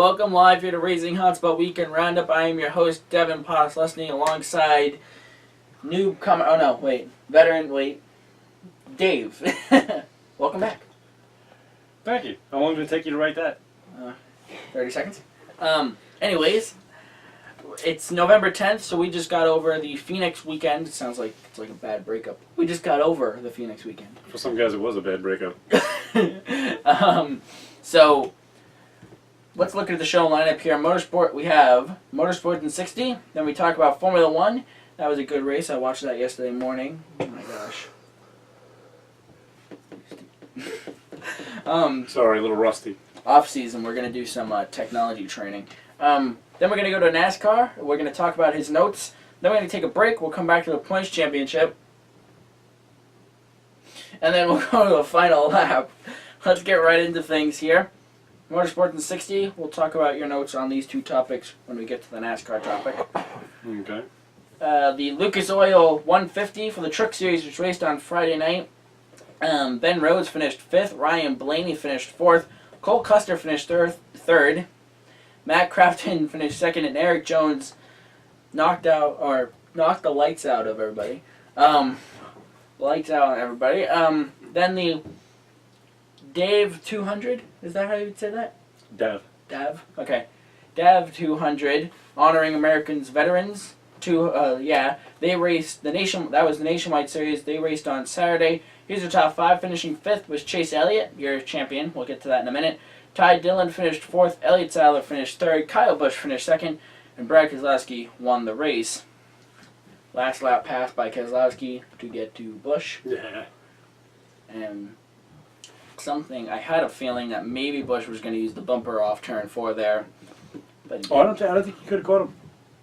Welcome live here to Raising Hotspot Weekend Roundup. I am your host, Devin Poslusny, alongside veteran, Dave. Welcome back. Thank you. How long did it take you to write that? 30 seconds. Anyways, it's November 10th, so we just got over the Phoenix weekend. It sounds like it's like a bad breakup. We just got over the Phoenix weekend. For some guys, it was a bad breakup. So let's look at the show lineup here. Motorsport, we have Motorsport in 60. Then we talk about Formula 1. That was a good race. I watched that yesterday morning. Oh my gosh. Sorry, a little rusty. Off season, we're going to do some technology training. Then we're going to go to NASCAR. We're going to talk about his notes. Then we're going to take a break. We'll come back to the points championship. And then we'll go to the final lap. Let's get right into things here. Motorsport in 60. We'll talk about your notes on these two topics when we get to the NASCAR topic. Okay. The Lucas Oil 150 for the Truck Series was raced on Friday night. Ben Rhodes finished 5th. Ryan Blaney finished 4th. Cole Custer finished 3rd. Matt Crafton finished 2nd, and Eric Jones knocked the lights out of everybody. Then the Dave 200, is that how you would say that? Dav? Okay. Dav 200, honoring Americans veterans. They raced that was the nationwide series. They raced on Saturday. Here's your top 5. Finishing 5th was Chase Elliott, your champion. We'll get to that in a minute. Ty Dillon finished 4th. Elliott Sadler finished 3rd. Kyle Busch finished 2nd. And Brad Keselowski won the race. Last lap pass by Keselowski to get to Busch. Yeah. And I had a feeling that maybe Busch was going to use the bumper off turn 4 there. But I don't think he could have caught him.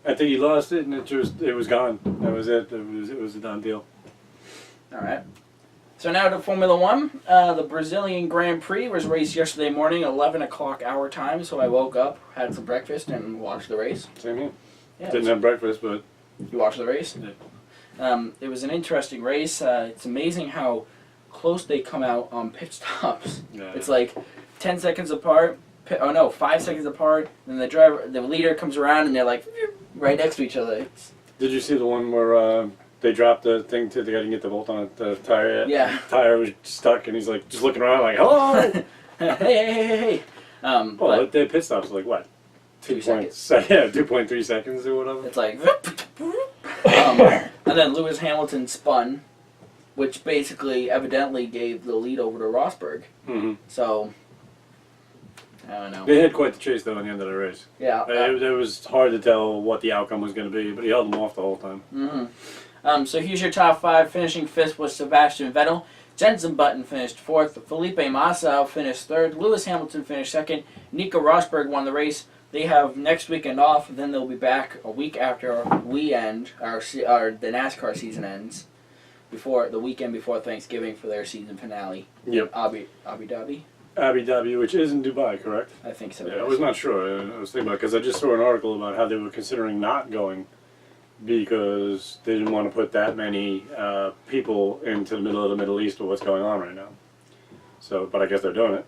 I think he lost it, and it was gone. That was it. It was a done deal. All right. So now to Formula 1. The Brazilian Grand Prix was raced yesterday morning, 11 o'clock our time. So I woke up, had some breakfast, and watched the race. Same here. Yeah, Didn't have breakfast, but... You watched the race? Yeah. It was an interesting race. It's amazing how close they come out on pit stops. Yeah. It's like 10 seconds apart. 5 seconds apart. Then the leader comes around, and they're like right next to each other. Did you see the one where they dropped the thing they didn't get the bolt on the tire yet? Yeah. The tire was stuck, and he's like just looking around like, hello! hey. Well, the pit stops like what? 2 seconds. 2.3 seconds or whatever. It's like... and then Lewis Hamilton spun, which basically evidently gave the lead over to Rosberg. Mm-hmm. So, I don't know. They had quite the chase, though, in the end of the race. Yeah. It was hard to tell what the outcome was going to be, but he held them off the whole time. Mm-hmm. So here's your top 5. Finishing 5th was Sebastian Vettel. Jenson Button finished 4th. Felipe Massa finished 3rd. Lewis Hamilton finished 2nd. Nico Rosberg won the race. They have next weekend off, then they'll be back a week after we end, the NASCAR season ends, the weekend before Thanksgiving for their season finale. Yep. Abu Dhabi? Abu Dhabi, which is in Dubai, correct? I think so. Yeah, I was not sure. I was thinking about it because I just saw an article about how they were considering not going because they didn't want to put that many people into the middle of the Middle East with what's going on right now. So, but I guess they're doing it.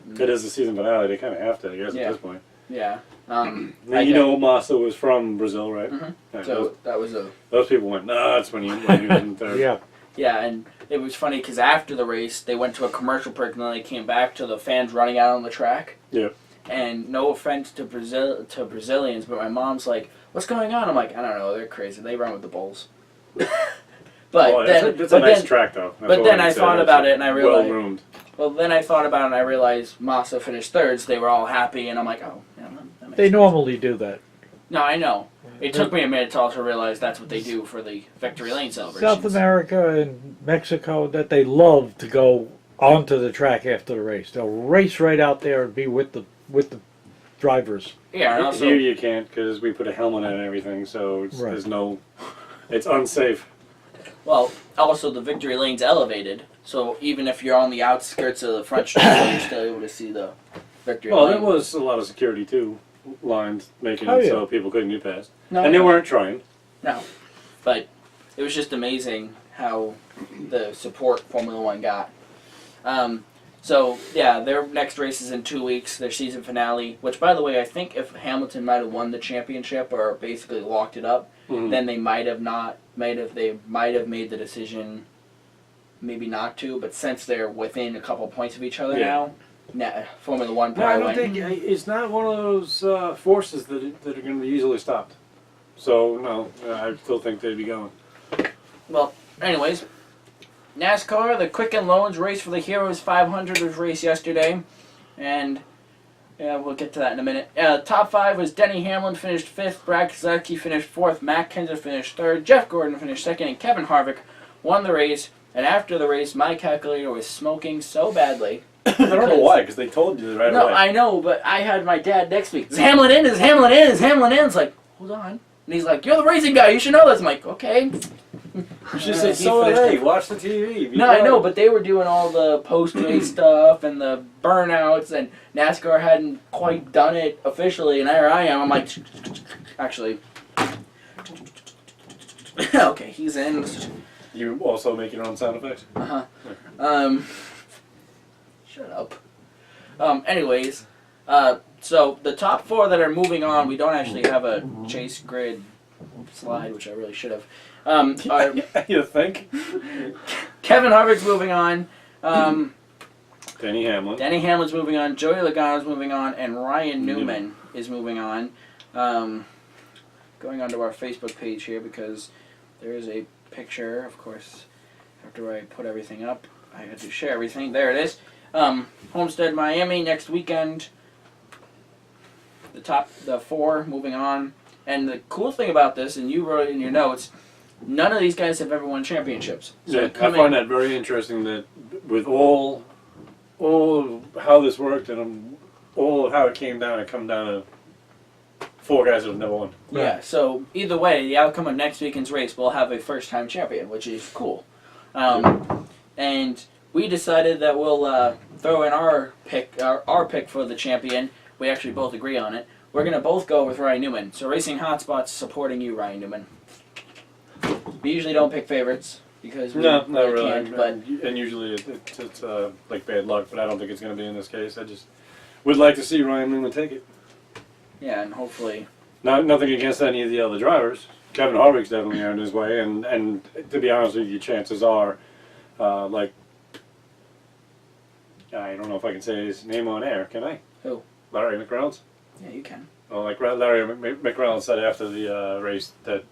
Mm-hmm. It is the season finale. They kind of have to, I guess, at this point. Yeah. Massa was from Brazil, right? Mm-hmm. Yeah, so that was those people went nuts when he was in third. Yeah. Yeah, and it was funny because after the race, they went to a commercial break and then they came back to the fans running out on the track. Yeah. And no offense to Brazilians, but my mom's like, "What's going on?" I'm like, "I don't know. They're crazy. They run with the bulls." It's a nice track, though. But then I thought about it and I realized. Well groomed. Well, then I thought about it and I realized Massa finished 3rd, so they were all happy, and I'm like, "Oh, yeah, that makes They sense." normally do that. No, I know. It took me a minute to also realize that's what they do for the victory lane celebrations. South America and Mexico, that they love to go onto the track after the race. They'll race right out there and be with the drivers. Yeah, and also here you can't because we put a helmet on and everything, so it's unsafe. Well, also the victory lane's elevated, so even if you're on the outskirts of the front stretch, you're still able to see the victory lane. Well, there was a lot of security too, lines making it so people couldn't get past, No, and they weren't trying. No, but it was just amazing how the support Formula One got. So, yeah, their next race is in 2 weeks, their season finale, which, by the way, I think if Hamilton might have won the championship or basically locked it up, then they might have made the decision maybe not to, but since they're within a couple points of each other now, Formula One No, I probably don't think it's not one of those forces that are going to be easily stopped. So no, I still think they'd be going. Well, anyways, NASCAR, the Quicken Loans race for the Heroes 500 was raced yesterday, and yeah, we'll get to that in a minute. Top 5 was Denny Hamlin finished 5th, Brad Keselowski finished 4th, Matt Kenseth finished 3rd, Jeff Gordon finished 2nd, and Kevin Harvick won the race. And after the race, my calculator was smoking so badly. I don't know why, because they told you right away. No, I know, but I had my dad next week. Is Hamlin in? Is Hamlin in? Is Hamlin in? It's like, hold on. And he's like, you're the racing guy. You should know this. I'm like, okay. You should say, so are they. Watch the TV. No, I know, but they were doing all the post-race stuff and the burnouts, and NASCAR hadn't quite done it officially, and here I am. I'm like, actually, okay, he's in. You also make your own sound effects? Shut up. Anyways, so the top 4 that are moving on, we don't actually have a chase grid slide, which I really should have. You think? Kevin Harvick's moving on. Denny Hamlin. Denny Hamlin's moving on. Joey Logano's moving on, and Ryan Newman is moving on. Going onto our Facebook page here because there is a picture, of course. After I put everything up, I had to share everything. There it is. Homestead, Miami next weekend. The 4 moving on. And the cool thing about this, and you wrote it in your notes, none of these guys have ever won championships. So I find that very interesting that with all of how this worked and all of how it came down to 4 guys that have never won. Yeah, so either way, the outcome of next weekend's race will have a first-time champion, which is cool. And we decided that we'll throw in our pick for the champion. We actually both agree on it. We're going to both go with Ryan Newman. So Racing Hotspot's supporting you, Ryan Newman. We usually don't pick favorites because we not really. can't. But and usually it's like bad luck, but I don't think it's going to be in this case. I just would like to see Ryan Newman take it. yeah, and hopefully... Nothing against any of the other drivers. Kevin Harvick's definitely earned his way, and to be honest with you, chances are, like, I don't know if I can say his name on air, can I? Who? Larry McReynolds? Yeah, you can. Well, like Larry McReynolds said after the race that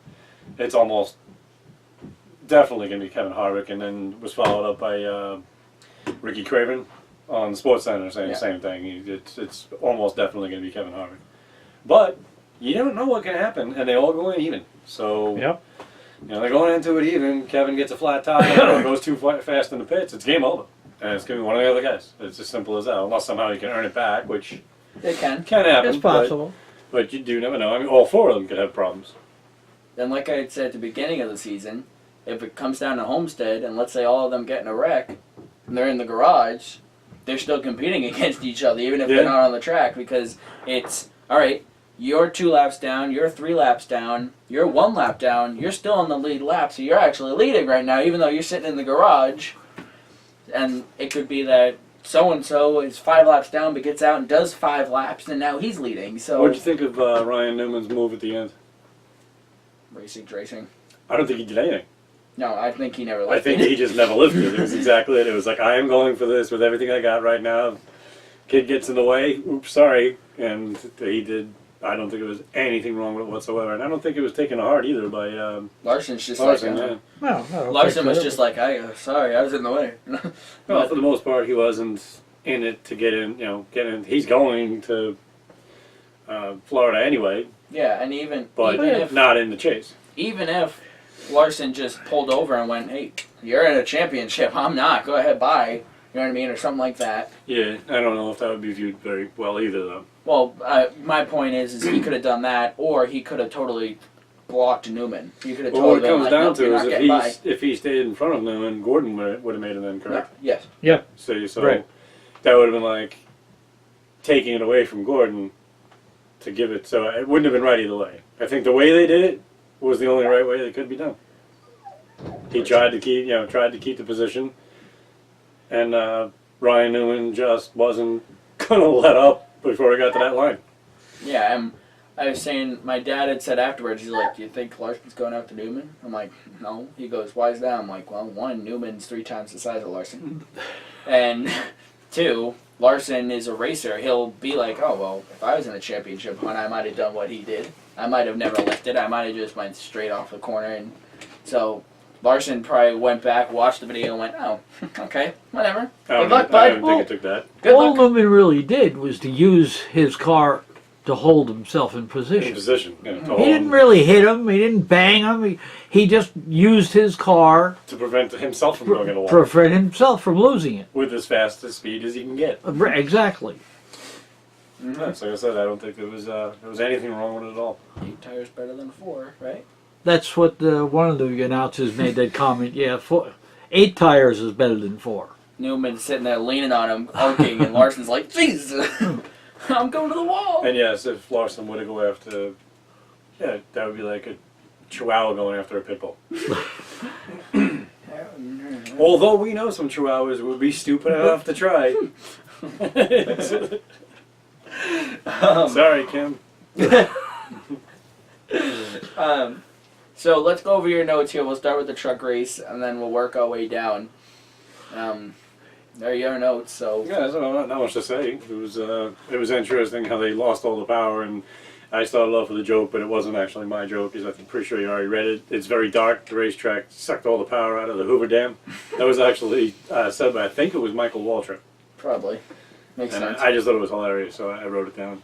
it's almost definitely going to be Kevin Harvick, and then was followed up by Ricky Craven on SportsCenter saying the same thing. It's almost definitely going to be Kevin Harvick. But you don't know what can happen, and they all go in even. So, they're going into it even. Kevin gets a flat tire, goes too fast in the pits, it's game over. And it's going to be one of the other guys. It's as simple as that. Unless somehow you can earn it back, which It can. happen. It's possible. But you do never know. I mean, all 4 of them could have problems. Then, like I had said at the beginning of the season, if it comes down to Homestead, and let's say all of them get in a wreck, and they're in the garage, they're still competing against each other, even if they're not on the track, because it's, all right, you're 2 laps down, you're 3 laps down, you're 1 lap down, you're still on the lead lap, so you're actually leading right now, even though you're sitting in the garage. And it could be that so-and-so is 5 laps down but gets out and does 5 laps, and now he's leading. So What did you think of Ryan Newman's move at the end? Racing. I don't think he did anything. No, I think he never lifted. I think he just never lifted it. It was exactly it. It was like, I am going for this with everything I got right now. Kid gets in the way. Oops, sorry. And he did. I don't think there was anything wrong with it whatsoever. And I don't think it was taken to heart either by Larson's just Larson. like... No, Larson was just like, sorry, I was in the way. Well, for the most part, he wasn't in it to get in. He's going to Florida anyway. Yeah, and even if not in the chase. Even if Larson just pulled over and went, hey, you're in a championship, I'm not, go ahead, bye. You know what I mean? Or something like that. Yeah, I don't know if that would be viewed very well either, though. Well, my point is he could have done that, or he could have totally blocked Newman. He could have Well, totally what it comes been down like, to nope, is if he stayed in front of Newman, Gordon would have made it then, correct? Yes. Yeah. So Right. that would have been like taking it away from Gordon to give it. So it wouldn't have been right either way. I think the way they did it was the only right way that could be done. He tried to keep the position, and Ryan Newman just wasn't going to let up before he got to that line. Yeah, I was saying, my dad had said afterwards, he's like, do you think Larson's going after Newman? I'm like, no. He goes, why is that? I'm like, well, one, Newman's 3 times the size of Larson. And 2, Larson is a racer. He'll be like, oh, well, if I was in a championship hunt, I might have done what he did. I might have never lifted. I might have just went straight off the corner. And so Larson probably went back, watched the video, and went, oh, okay, whatever. Good luck, bud. I don't think it took that. Good All luck. Newman really did was to use his car to hold himself in position. In position. Yeah, to He hold didn't really hit him. He didn't bang him. He just used his car to prevent himself from going in the wall. prevent himself from losing it. With as fast a speed as he can get. Exactly. Yes, like I said, I don't think there was anything wrong with it at all. 8 tires better than 4, right? That's what one of the announcers made that comment. Yeah, 8 tires is better than 4. Newman's sitting there leaning on him, arcing, and Larson's like, Jesus, I'm going to the wall. And yes, if Larson were to go after, yeah, that would be like a chihuahua going after a pit bull. Although we know some chihuahuas would be stupid enough to try. Sorry, Kim. So let's go over your notes here. We'll start with the truck race, and then we'll work our way down. There are your notes. So Yeah, there's not much to say. It was interesting how they lost all the power, and I started off with a joke, but it wasn't actually my joke, because I'm pretty sure you already read it. It's very dark. The racetrack sucked all the power out of the Hoover Dam. That was actually said by, I think it was Michael Waltrip. probably makes And sense. I just thought it was hilarious, so I wrote it down.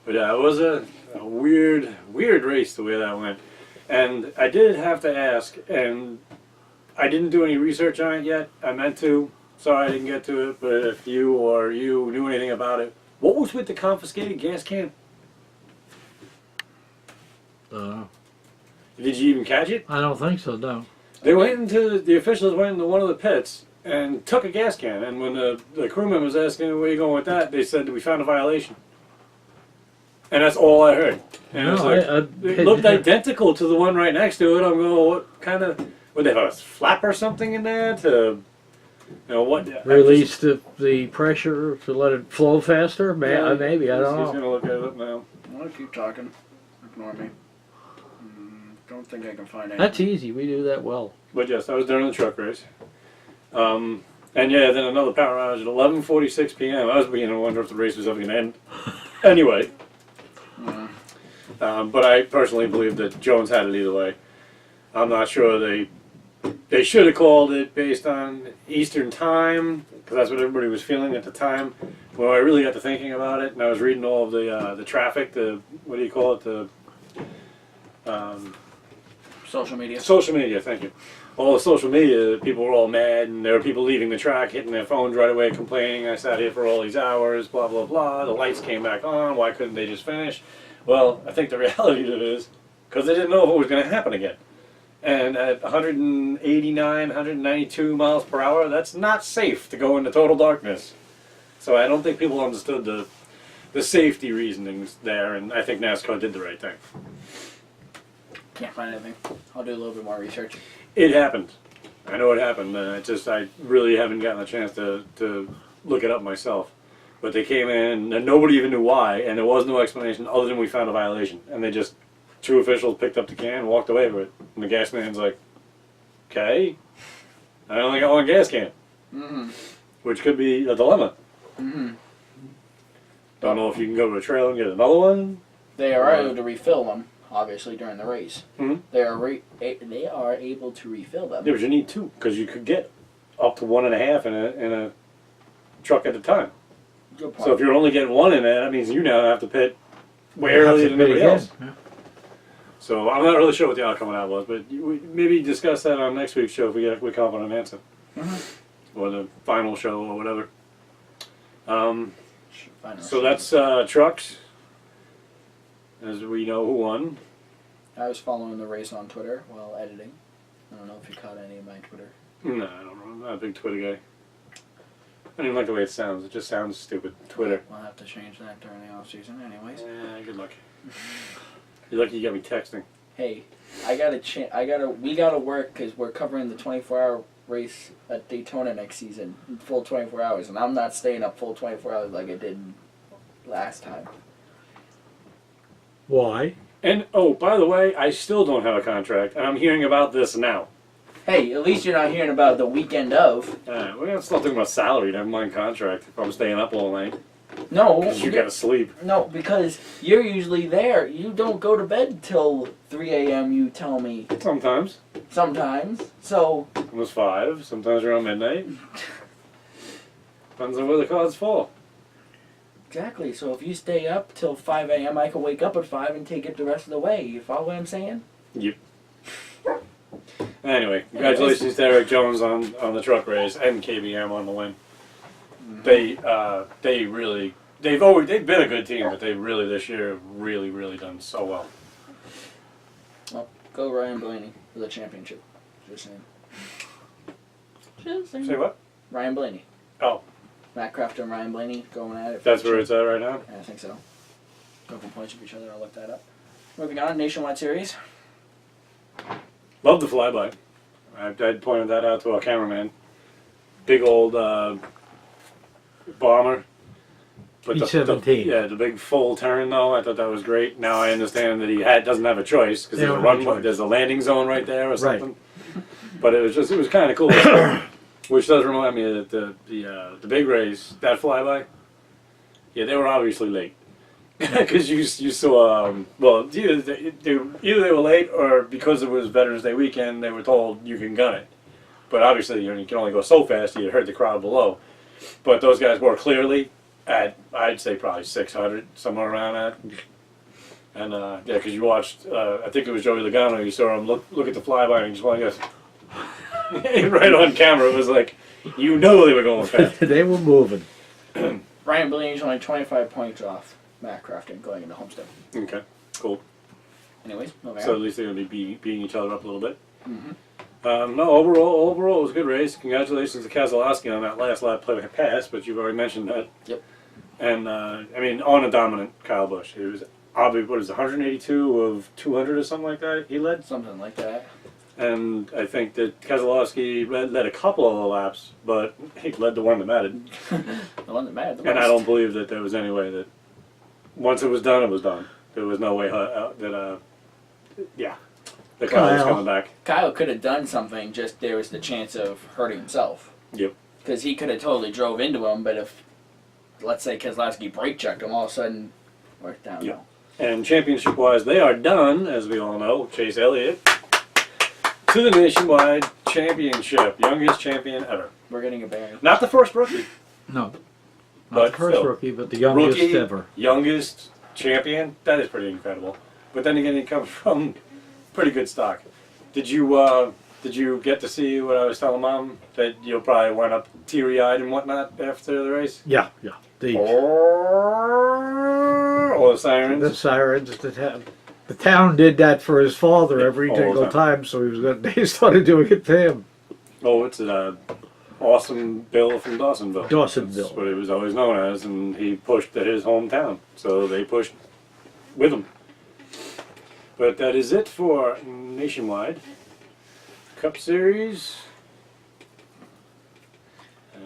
But yeah, it was a weird race the way that went. And I did have to ask, and I didn't do any research on it yet. I meant to. Sorry I didn't get to it, but if you knew anything about it, what was with the confiscated gas can? Did you even catch it? I don't think so, no. The officials went into one of the pits and took a gas can, and when the crewman was asking where you going with that, they said we found a violation. And that's all I heard. And No, it was like, it looked identical to the one right next to it. I'm going, what kind of, would they have a flap or something in there to, what? Release the pressure to let it flow faster? Maybe, I don't He's know. going to look at it now. I'll keep talking. Ignore me. Don't think I can find anything. That's easy. We do that well. But yes, that was during the truck race. And yeah, then another power outage at 11:46 p.m. I was beginning to wonder if the race was ever going to end. Anyway. But I personally believe that Jones had it either way. I'm not sure they should have called it based on Eastern time, because that's what everybody was feeling at the time. When I really got to thinking about it, and I was reading all of the traffic, what do you call it, Social media. social media, thank you. All the social media, people were all mad, and there were people leaving the track, hitting their phones right away, complaining, I sat here for all these hours, blah, blah, blah, the lights came back on, why couldn't they just finish? Well, I think the reality of it is, because they didn't know if it was going to happen again. And at 189, 192 miles per hour, that's not safe to go into total darkness. So I don't think people understood the safety reasonings there, and I think NASCAR did the right thing. Can't find anything. I'll do a little bit more research. It happened. I know it happened. I really haven't gotten a chance to look it up myself. But they came in and nobody even knew why, and there was no explanation other than we found a violation. And they just, 2 officials picked up the can and walked away with it. And the gas man's like, okay, I only got 1 gas can. Mm-hmm. Which could be a dilemma. Mm-hmm. Don't know if you can go to a trailer and get another one. They are able to refill them, obviously, during the race. Mm-hmm. They are able to refill them. Yeah, but you need 2, because you could get up to 1.5 in a truck at a time. Good point. So if you're only getting 1 in there, that means you now have to pit way earlier than everybody else. Yeah. So I'm not really sure what the outcome of that was, but maybe discuss that on next week's show if we come up with an answer. Mm-hmm. Or the final show or whatever. Final So show. that's trucks. As we know who won. I was following the race on Twitter while editing. I don't know if you caught any of my Twitter. No, I don't know. I'm not a big Twitter guy. I don't even like the way it sounds. It just sounds stupid. Twitter. We'll have to change that during the off season, anyways. Good luck. You're lucky you got me texting. Hey, we gotta work because we're covering the 24-hour race at Daytona next season in full 24 hours, and I'm not staying up full 24 hours like I did last time. Why? And, oh, by the way, I still don't have a contract, and I'm hearing about this now. Hey, at least you're not hearing about the weekend of. We're still talking about salary, never mind contract, if I'm staying up all night. No, Because you gotta sleep. no, because you're usually there. You don't go to bed till 3 a.m. You tell me Sometimes. sometimes. So Almost 5, sometimes around midnight. Depends on where the cards fall. exactly. So if you stay up till 5 a.m., I can wake up at 5 and take it the rest of the way. You follow what I'm saying? Yep. Anyway, congratulations to Eric Jones on the truck race and KBM on the win. They've been a good team, but they really this year have really done so well. Well, go Ryan Blaney for the championship. Just saying. Just saying. Say what? Ryan Blaney. Oh, Matt Kraft and Ryan Blaney going at it. that's where it's at right now? Yeah, I think so. Couple points of each other. I'll look that up. Moving on, Nationwide Series. Love the flyby. I pointed that out to our cameraman. Big old bomber. But E17. the big full turn though. I thought that was great. Now I understand that he doesn't have a choice because They there's a don't have a runway, choice. there's a landing zone right there or Right. something. But it was kind of cool. Which does remind me that the big race, that flyby. Yeah, they were obviously late. Because you saw, well, either they were late or because it was Veterans Day weekend, they were told you can gun it. But obviously, you can only go so fast, you hurt the crowd below. But those guys were clearly at, I'd say probably 600, somewhere around that. And, yeah, because you watched, I think it was Joey Logano, you saw him look at the flyby and he just went, right on camera, it was like, you know they were going fast. They were moving. Ryan Blaney's only 25 points off Matt Crafton going into Homestead. Okay, cool. Anyways, moving So on. at least they're going to be beating each other up a little bit. Mm-hmm. No, overall it was a good race. Congratulations to Keselowski on that last lap pass, but you've already mentioned that. Yep. And, I mean, on a dominant Kyle Busch. It was, obviously, what is it, 182 of 200 or something like that he led? Something like that. And I think that Keselowski led a couple of the laps, but he led the one that mattered. The one that mattered the most. And I don't believe that there was any way that once it was done, it was done. There was no way that Kyle was coming back. Kyle could have done something, just there was the chance of hurting himself. Yep. Because he could have totally drove into him, but if, let's say, Keselowski brake checked him, all of a sudden, worked down. Yep. And championship-wise, they are done, as we all know. Chase Elliott to the Nationwide Championship, youngest champion ever. We're getting a bearing. Not the first rookie, No. Not But the first still. rookie, but the youngest rookie, ever. youngest champion. That is pretty incredible. But then again, he comes from pretty good stock. Did you get to see what I was telling Mom, that you'll probably wind up teary-eyed and whatnot after the race? Yeah. The Or the sirens. sirens, the town did that for his father every all the single time. time, so they started doing it to him. Oh, it's Awesome Bill from Dawsonville. Dawsonville. That's what he was always known as, and he pushed at his hometown, so they pushed with him. But that is it for Nationwide. Cup Series.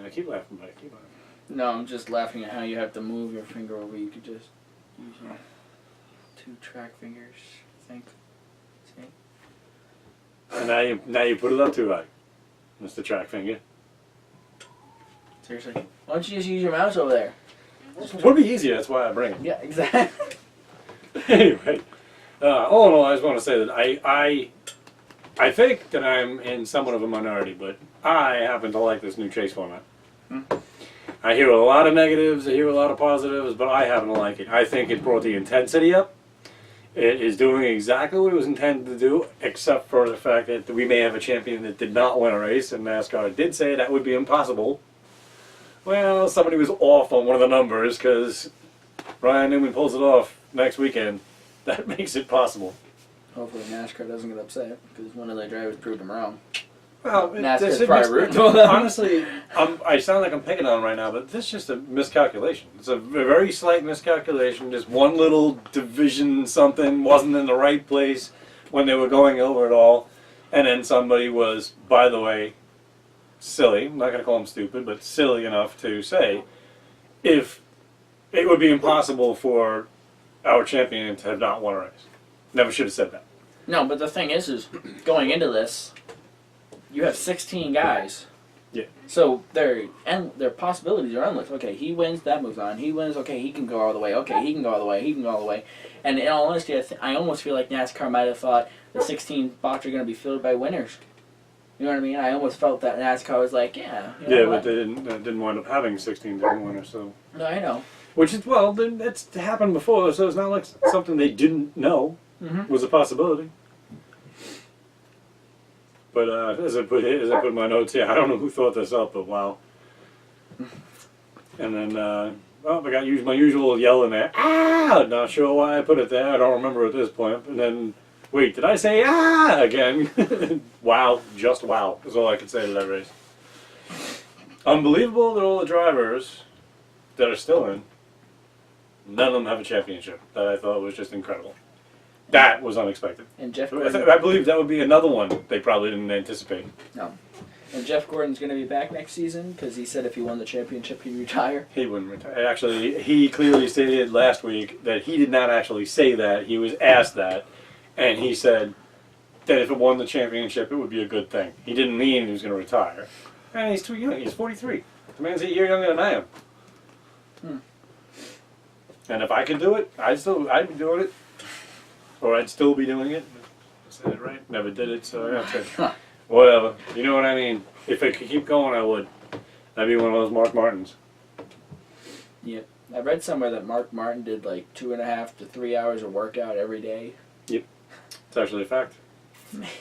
I keep laughing, but I keep laughing. No, I'm just laughing at how you have to move your finger over. You could just use your 2 track fingers, I think. See? And now you put it up too high, Mr. Track Finger. Seriously. Why don't you just use your mouse over there? Would be easier, that's why I bring it. Yeah, exactly. Anyway, all in all, I just want to say that I think that I'm in somewhat of a minority, but I happen to like this new chase format. I hear a lot of negatives, I hear a lot of positives, but I happen to like it. I think it brought the intensity up. It is doing exactly what it was intended to do, except for the fact that we may have a champion that did not win a race, and NASCAR did say that would be impossible. Well, somebody was off on one of the numbers, because Ryan Newman pulls it off next weekend. That makes it possible. Hopefully NASCAR doesn't get upset, because one of their drivers proved them wrong. Well, NASCAR's probably rooting for them. honestly, I sound like I'm picking on them right now, but this is just a miscalculation. It's a very slight miscalculation. Just one little division something wasn't in the right place when they were going over it all, and then somebody was, by the way, silly, I'm not going to call him stupid, but silly enough to say, if it would be impossible for our champion to have not won a race. Never should have said that. No, but the thing is going into this, you have 16 guys. Yeah. So their possibilities are endless. Okay, he wins, that moves on. He wins, okay, he can go all the way. Okay, he can go all the way. He can go all the way. And in all honesty, I almost feel like NASCAR might have thought the 16 spots are going to be filled by winners. You know what I mean? I almost felt that NASCAR was like, yeah. You know Yeah, what? but they didn't wind up having 16 different winners, so. No, I know. Which is, well, it's happened before, so it's not like something they didn't know was a possibility. But as I put in my notes here, I don't know who thought this up, but wow. And then, I got my usual yelling there. Ah! Not sure why I put it there. I don't remember at this point. And then, wait, did I say ah again? Wow, just wow. That's all I could say to that race. Unbelievable that all the drivers that are still in, none of them have a championship. That I thought was just incredible. That was unexpected. And Jeff I Gordon, believe that would be another one they probably didn't anticipate. and Jeff Gordon's going to be back next season because he said if he won the championship, he'd retire. He wouldn't retire. Actually, he clearly stated last week that he did not actually say that. He was asked that, and he said that if it won the championship, it would be a good thing. He didn't mean he was going to retire. And he's too young. He's 43. The man's a year younger than I am. And if I could do it, I'd be doing it. Or I'd still be doing it. I said it right. Never did it, so I said, whatever. You know what I mean? If it could keep going, I would. That'd be one of those Mark Martins. Yep. I read somewhere that Mark Martin did like 2.5 to 3 hours of workout every day. Yep. It's actually a fact.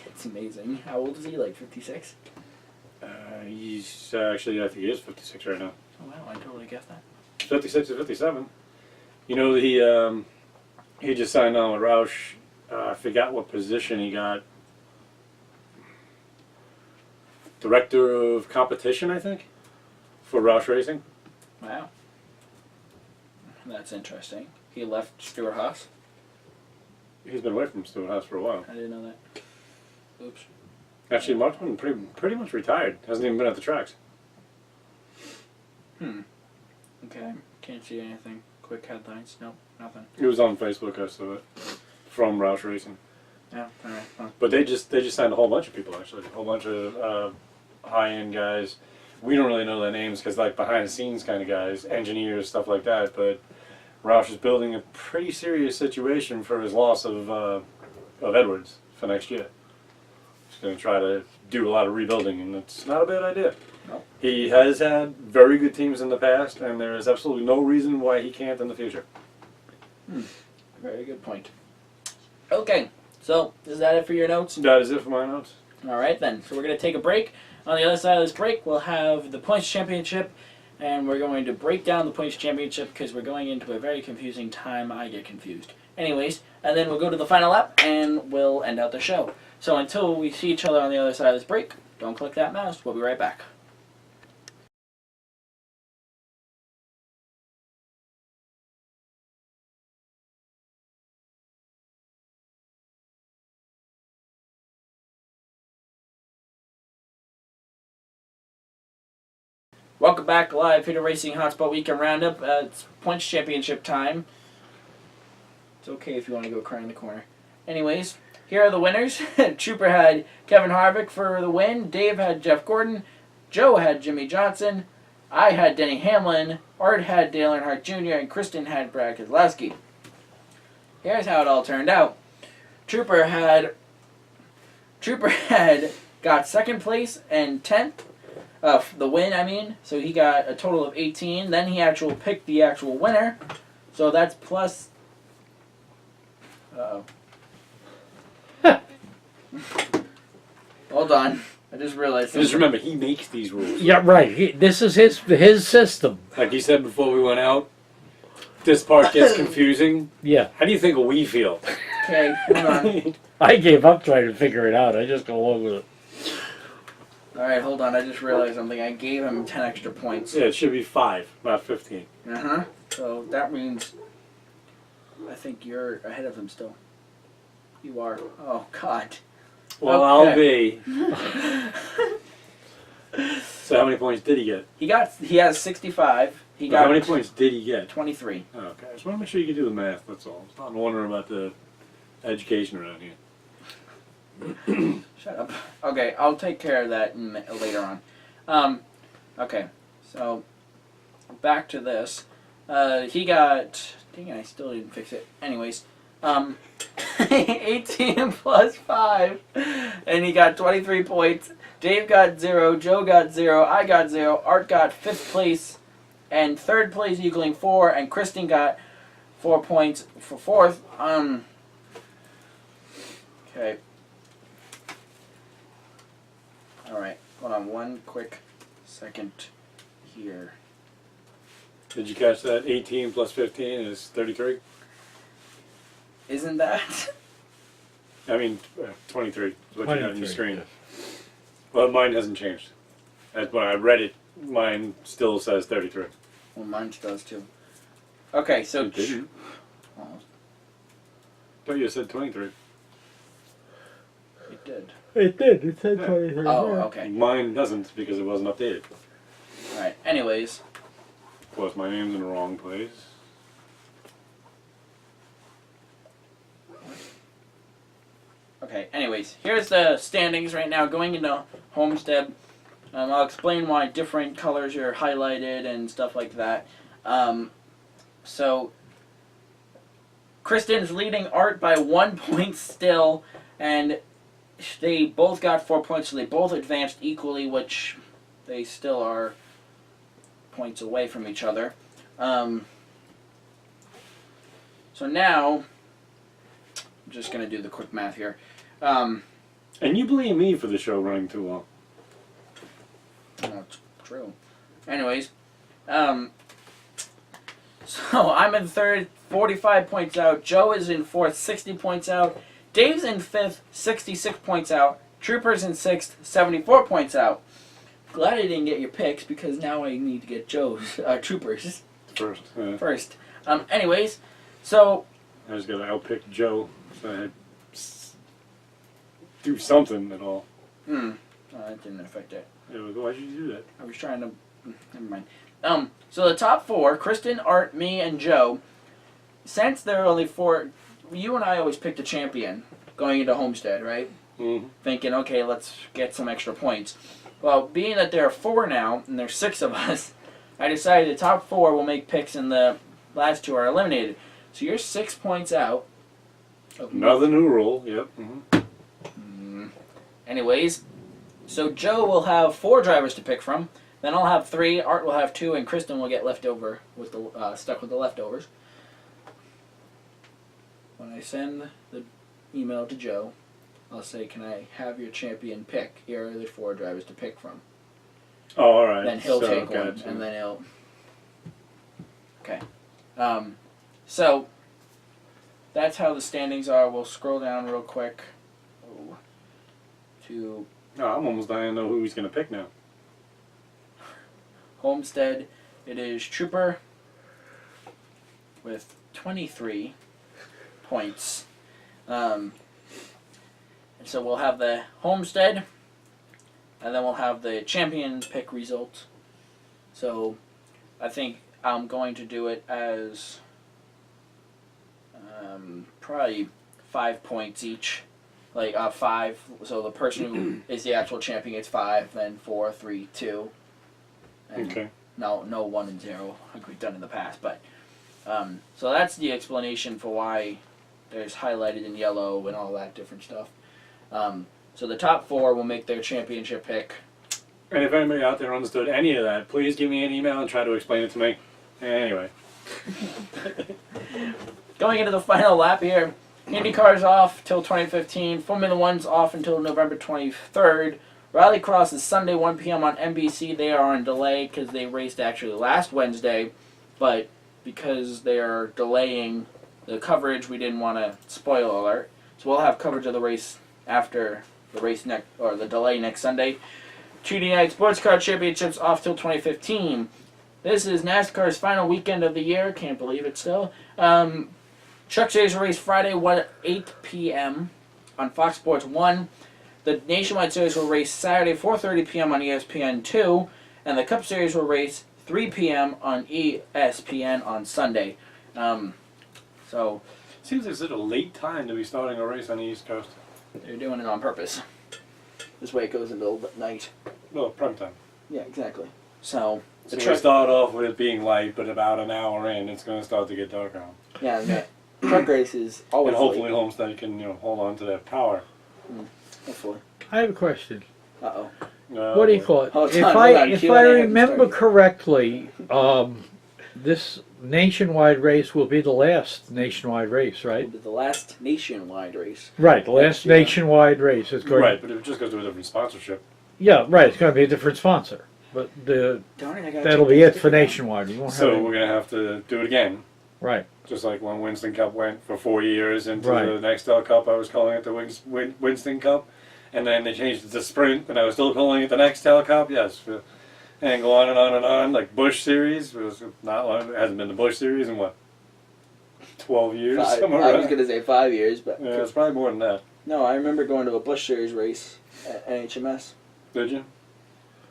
It's amazing. How old is he? Like 56? He's actually, I think he is 56 right now. Oh wow, I totally guessed that. 56 or 57. You know, he just signed on with Roush. I forgot what position he got. Director of competition, I think, for Roush Racing. Wow. That's interesting. He left Stuart Haas? He's been away from Stewart House for a while. I didn't know that. Oops. Actually, Mark's been pretty much retired. Hasn't even been at the tracks. Okay. Can't see anything. Quick headlines. Nope. Nothing. It was on Facebook, I saw it, from Roush Racing. Yeah. All right. Well, But they just signed a whole bunch of people, actually. A whole bunch of high-end guys. We don't really know their names because, like, behind-the-scenes kind of guys, engineers, stuff like that. But Roush is building a pretty serious situation for his loss of Edwards for next year. He's going to try to do a lot of rebuilding, and it's not a bad idea. No. He has had very good teams in the past, and there is absolutely no reason why he can't in the future. very good point. Okay. So, is that it for your notes? That is it for my notes. All right, then. So we're going to take a break. On the other side of this break, we'll have the points championship, and we're going to break down the points championship because we're going into a very confusing time. I get confused. Anyways, and then we'll go to the final lap, and we'll end out the show. So until we see each other on the other side of this break, don't click that mouse. We'll be right back. Welcome back, live Peter Racing Hotspot Weekend Roundup. It's points championship time. It's okay if you want to go cry in the corner. Anyways, here are the winners. Trooper had Kevin Harvick for the win. Dave had Jeff Gordon. Joe had Jimmy Johnson. I had Denny Hamlin. Art had Dale Earnhardt Jr. And Kristen had Brad Keselowski. Here's how it all turned out. Trooper had got second place and 10th. The win, I mean. So he got a total of 18. Then he actually picked the actual winner. So that's plus... Uh-oh. Hold on. I just realized something. Just remember, he makes these rules. Yeah, right. This is his system. Like he said before we went out, this part gets confusing. Yeah. How do you think we feel? Okay, hold on. I gave up trying to figure it out. I just go along with it. Alright, hold on. I just realized something. I gave him 10 extra points. Yeah, it should be 5, not 15. Uh-huh. So that means... I think you're ahead of him still. You are. Oh, God. Well, Okay. I'll be. how many points did he get? He has 65. He got How many points did he get? 23. Oh, okay, I just want to make sure you can do the math. That's all. I'm not wondering about the education around here. Shut up. Okay, I'll take care of that later on. Okay, so back to this. He got. Dang it, I still didn't fix it. Anyways, 18 plus 5, and he got 23 points. Dave got 0, Joe got 0, I got 0, Art got 5th place, and 3rd place equaling 4, and Kristen got 4 points for 4th. Okay. Alright, hold on one quick second here. Did you catch that? 18 plus 15 is 33? Isn't that? I mean, 23 is what you got on your 23, screen. yes. Well, mine hasn't changed. That's when I read it, mine still says 33. Well, mine does too. Okay, so... It didn't. Almost. I thought you said 23. It did. It did. It said Yeah. 23. Oh, okay. Mine doesn't because it wasn't updated. Alright, anyways. Of course, my name's in the wrong place. Okay, anyways. Here's the standings right now going into Homestead. I'll explain why different colors are highlighted and stuff like that. So, Kristen's leading Art by 1 point still, and they both got 4 points, so they both advanced equally, which they still are points away from each other. So now, I'm just going to do the quick math here. And you blame me for the show running too long. Oh, it's true. Anyways, so I'm in 3rd, 45 points out. Joe is in 4th, 60 points out. Dave's in 5th, 66 points out. Trooper's in 6th, 74 points out. Glad I didn't get your picks because now I need to get Joe's Troopers First. first. Anyways, so I just got to outpick Joe. So I had do something at all. that didn't affect it. Yeah, why did you do that? I was trying to. Never mind. So the top 4: Kristen, Art, me, and Joe. Since there are only 4, you and I always picked a champion going into Homestead, right? Mm-hmm. Thinking, okay, let's get some extra points. Well, being that there are 4 now, and there's 6 of us, I decided the top 4 will make picks, and the last 2 are eliminated. So you're 6 points out. Another new rule. Yep. Mm-hmm. Anyways, so Joe will have 4 drivers to pick from. Then I'll have 3. Art will have 2, and Kristen will get left over with the stuck with the leftovers. When I send the email to Joe, I'll say, "Can I have your champion pick? Here are the 4 drivers to pick from." Oh, all right. Then he'll take one, gotcha. and then he'll. Okay. So that's how the standings are. We'll scroll down real quick. To No, I'm almost dying to know who he's going to pick now. Homestead, it is Trooper with 23 points. And so we'll have the Homestead, and then we'll have the champion pick results. So I think I'm going to do it as probably 5 points each. Like 5, so the person who is the actual champion gets 5, then 4, 3, 2. And Okay. No 1 and 0 like we've done in the past, but so that's the explanation for why there's highlighted in yellow and all that different stuff. So the top 4 will make their championship pick. And if anybody out there understood any of that, please give me an email and try to explain it to me. Anyway. Going into the final lap here, IndyCar's off till 2015. Formula One's off until November 23rd. Rallycross is Sunday 1 p.m. on NBC. They are on delay because they raced actually last Wednesday, but because they are delaying the coverage, we didn't want to spoil alert. So we'll have coverage of the race after the race the delay next Sunday. 2D Night Sports Car Championships off till 2015. This is NASCAR's final weekend of the year. Can't believe it still. Truck Series will race Friday 8 p.m. on Fox Sports 1. The Nationwide Series will race Saturday 4:30 p.m. on ESPN 2. And the Cup Series will race 3 p.m. on ESPN on Sunday. So Seems like such a late time to be starting a race on the East Coast. they're doing it on purpose. This way it goes into night. No, prime time. Yeah, exactly. So So we start off with it being light, but about an hour in, it's going to start to get darker. yeah, the truck race is always And hopefully late. Homestead can, hold on to that power. Hopefully. I have a question. Uh-oh. What do you call it? Hold If on, I hold on. if Q&A I hasn't remember started. correctly, this nationwide race will be the last nationwide race, right? The last nationwide race. Right, the last year. nationwide race is going. Right, but it just goes to a different sponsorship. Yeah, right. It's going to be a different sponsor, but Darn it, I gotta that'll check be this it for sticker out. nationwide. We won't have So any- we're going to have to do it again. right. Just like when Winston Cup went for 4 years into Right. the Nextel Cup, I was calling it the Winston Cup. And then they changed it to Sprint, and I was still calling it the Nextel Cup, yes. And go on and on and on, like Bush Series. It was not long, it hasn't been the Bush Series in what? 12 years? I Somewhere was around. going to say 5 years, but Yeah, it's probably more than that. no, I remember going to a Busch Series race at NHMS. Did you?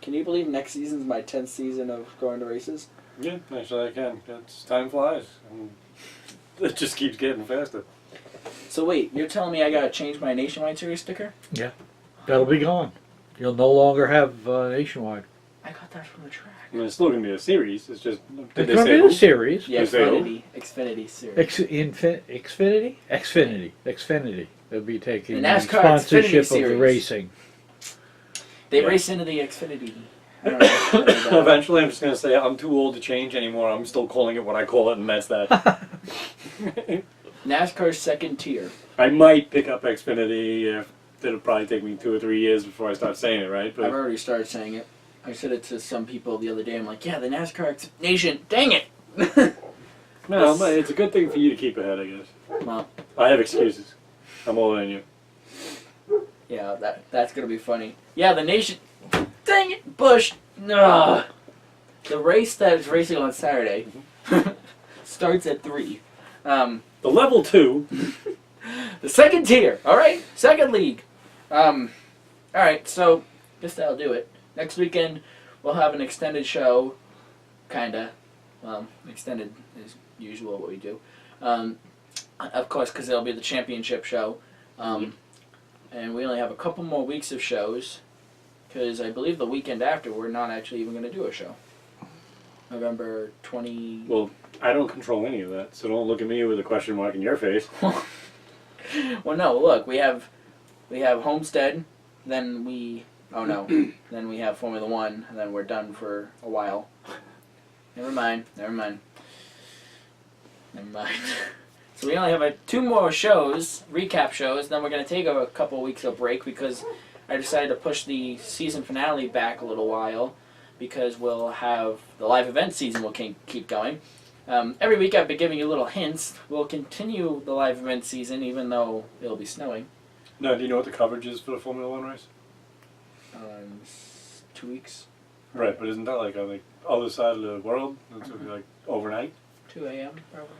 Can you believe next season's my 10th season of going to races? Yeah, actually I can. Time flies. And it just keeps getting faster. So wait, you're telling me I gotta change my Nationwide Series sticker? That'll be gone. You'll no longer have nationwide. I got that from the track. I mean, it's still going to be a series. It's just. Did It's they going say to be who? a series. The Is they Xfinity Series. Xfinity. They'll be taking The the NASCAR sponsorship Xfinity of the Series. racing. They Yeah. race into the Xfinity. I don't know. Eventually, I'm just going to say I'm too old to change anymore. I'm still calling it what I call it, and that's that. NASCAR's second tier. I might pick up Xfinity. It'll probably take me 2 or 3 years before I start saying it, right? I've But already started saying it. I said it to some people the other day. I'm like, yeah, the NASCAR Nation. Dang it! no, but it's a good thing for you to keep ahead, I guess. Well, I have excuses. I'm older than you. yeah, that's gonna be funny. Yeah, the Nation. Dang it, Bush. No. The race that is racing on Saturday starts at 3. The level 2. The second tier. All right, second league. All right, so guess that'll do it. Next weekend we'll have an extended show, kinda. Well, extended is usual what we do. Of course, because it'll be the championship show, and we only have a couple more weeks of shows. Because I believe the weekend after we're not actually even going to do a show. November 20. Well, I don't control any of that, so don't look at me with a question mark in your face. Well, no. Look, we have Homestead, then we then we have Formula One, and then we're done for a while. Never mind. So we only have 2 more shows, recap shows. Then we're going to take a couple weeks of break because I decided to push the season finale back a little while because we'll have the live event season will keep going. Every week I've been giving you little hints. We'll continue the live event season even though it'll be snowing. No, do you know what the coverage is for the Formula One race? 2 weeks, Right, but isn't that like on the other side of the world? It's like overnight? 2 a.m. probably.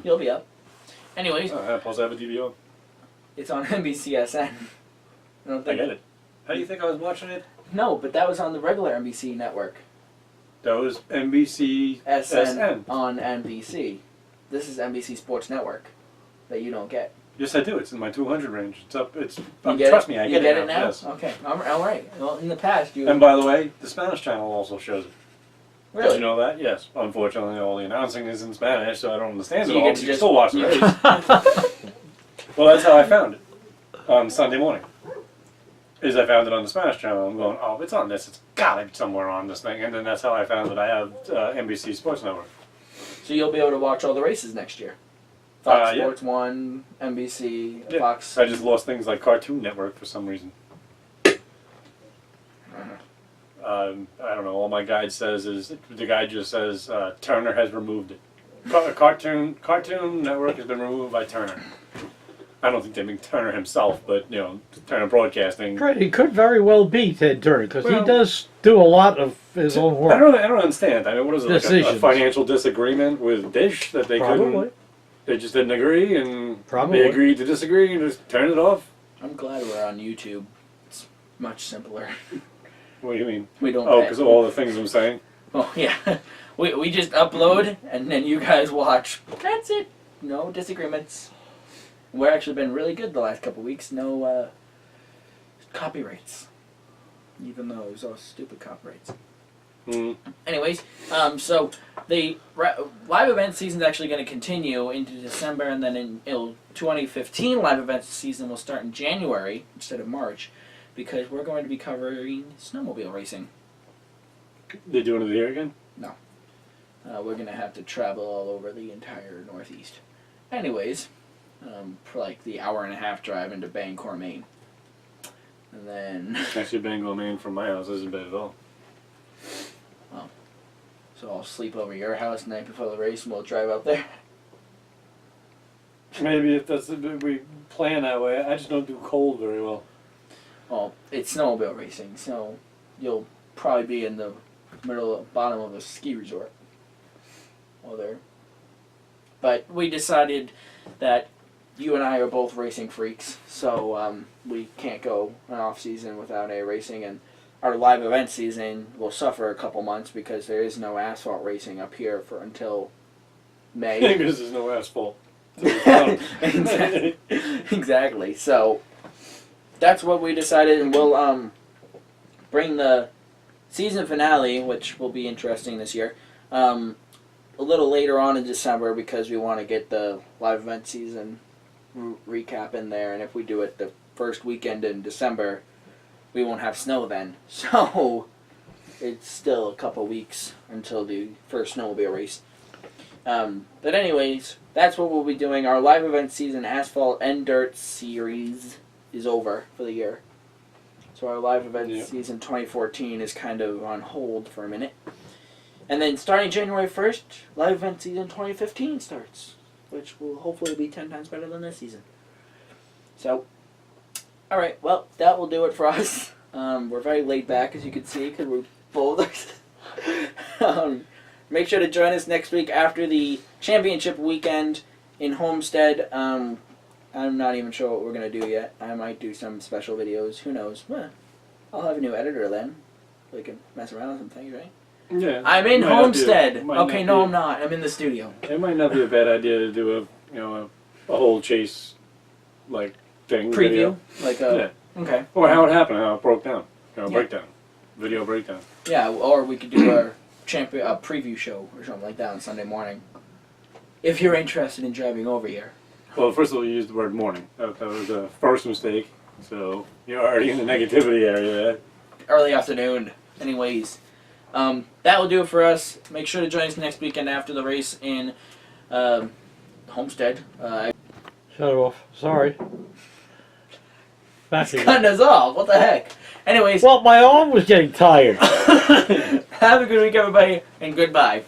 You'll be up. Anyways, Plus I have a DVR. it's on NBCSN. I get it. How do you think I was watching it? No, but that was on the regular NBC network. That was NBC SN on NBC. This is NBC Sports Network that you don't get. Yes, I do. It's in my 200 range. It's up. It's You get trust it? me, I You get it now. Yes. Okay, all right. Well, in the past, you And by the way, the Spanish channel also shows it. Did really you know that? Yes. Unfortunately, all the announcing is in Spanish, so I don't understand So it you all. get But to you can just- still watch the race. Well, that's how I found it on Sunday morning. Is I found it on the Spanish channel. I'm going, oh, it's on this. It's gotta be somewhere on this thing. And then that's how I found that I have NBC Sports Network. So you'll be able to watch all the races next year. Fox Yeah. Sports 1, NBC, Yeah. Fox. I just lost things like Cartoon Network for some reason. I don't know. All my guide says is the guide just says Turner has removed it. Cartoon Network has been removed by Turner. I don't think they mean Turner himself, but Turner Broadcasting. Right, he could very well be Ted Turner because Well, he does do a lot of his own work. I don't understand. I mean, what is it? Like a Decisions. financial disagreement with Dish that they Probably. couldn't. They just didn't agree, and Probably. they agreed to disagree and just turn it off. I'm glad we're on YouTube. It's much simpler. What do you mean? We don't. Oh, because of all the things I'm saying? Oh, yeah. We just upload, and then you guys watch. That's it. No disagreements. We've actually been really good the last couple weeks. No copyrights. Even though it was all stupid copyrights. Anyways, so the live event season is actually going to continue into December, and then in 2015 live event season will start in January instead of March, because we're going to be covering snowmobile racing. They doing it here again? No. We're going to have to travel all over the entire Northeast. Anyways, for like the hour-and-a-half drive into Bangor, Maine. And then... Actually, Bangor, Maine from my house isn't bad at all. Oh. So I'll sleep over your house the night before the race and we'll drive up there? Maybe if that's we plan that way. I just don't do cold very well. Well, it's snowmobile racing, so you'll probably be in the bottom of a ski resort. Well, there. But we decided that you and I are both racing freaks, so we can't go an off season without a racing, and our live event season will suffer a couple months because there is no asphalt racing up here for until May. Because there's no asphalt. Exactly. So that's what we decided, and we'll bring the season finale, which will be interesting this year, a little later on in December because we want to get the live event season recap in there, and if we do it the first weekend in December, we won't have snow then. So it's still a couple weeks until the first snowmobile race. But anyways, that's what we'll be doing. Our live event season, Asphalt and Dirt Series, is over for the year. So our live event season 2014 is kind of on hold for a minute. And then starting January 1st, live event season 2015 starts, which will hopefully be 10 times better than this season. So, alright, well, that will do it for us. We're very laid back, as you can see, because we're boulders. Make sure to join us next week after the championship weekend in Homestead. I'm not even sure what we're going to do yet. I might do some special videos. Who knows? Well, I'll have a new editor then. We can mess around with some things, right? Yeah. I'm in Homestead. Okay, no, be, I'm not. I'm in the studio. It might not be a bad idea to do a whole chase thing. Preview? Video. Like a... Yeah. Okay. Or how it happened, how it broke down. Breakdown. Video breakdown. Yeah, or we could do our preview show or something like that on Sunday morning. If you're interested in driving over here. Well, first of all, you used the word morning. That was the first mistake. So you're already in the negativity area there. Early afternoon. Anyways, that will do it for us. Make sure to join us next weekend after the race in Homestead. Shut it off. Sorry. Back again. Cutting us off. What the heck? Anyways. Well, my arm was getting tired. Have a good week, everybody, and goodbye.